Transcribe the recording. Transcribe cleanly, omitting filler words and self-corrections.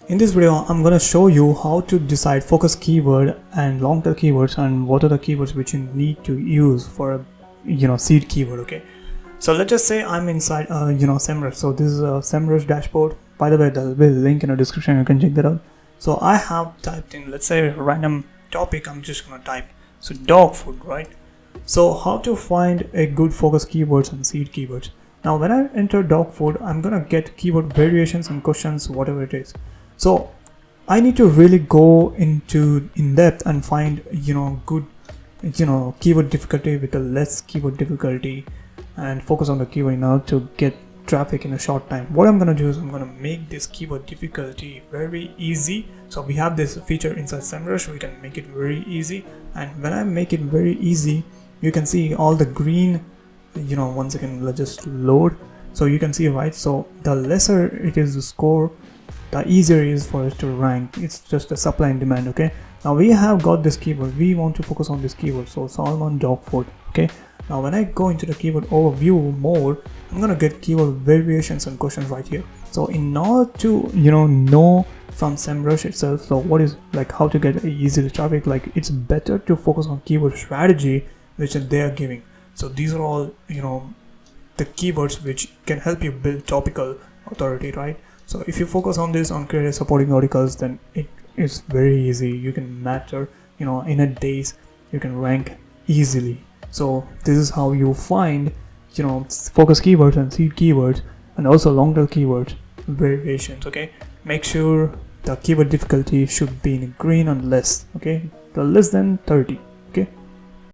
In this video, I'm going to show you how to decide focus keyword and long tail keywords and what are the keywords which you need to use for a seed keyword. Okay, so let's just say I'm inside Semrush. So this is a Semrush dashboard. By the way, there'll be a link in the description, you can check that out. So I have typed in, let's say, a random topic. I'm just gonna type so dog food, right? So how to find a good focus keywords and seed keywords. Now when I enter dog food, I'm gonna get keyword variations and questions, whatever it is. So I need to really go into in depth and find good keyword difficulty with a less keyword difficulty and focus on the keyword in order to get traffic in a short time. What I'm gonna do is I'm gonna make this keyword difficulty very easy. So we have this feature inside Semrush, we can make it very easy, and when I make it very easy, you can see all the green, one second, let's just load. So you can see, right, so the lesser it is the score, the easier it is for us to rank. It's just a supply and demand. Okay, now we have got this keyword, we want to focus on this keyword, so Salmon dog food. Okay, now when I go into the keyword overview mode, I'm gonna get keyword variations and questions right here. So in order to know from Semrush itself, so what is like how to get easy traffic, like it's better to focus on keyword strategy which they are giving. So these are all the keywords which can help you build topical authority, right? So if you focus on this, on creating supporting articles, then it is very easy. You can matter, in a days, you can rank easily. So this is how you find, focus keywords and seed keywords and also long tail keywords variations. Okay, make sure the keyword difficulty should be in green and less. Okay, the less than 30.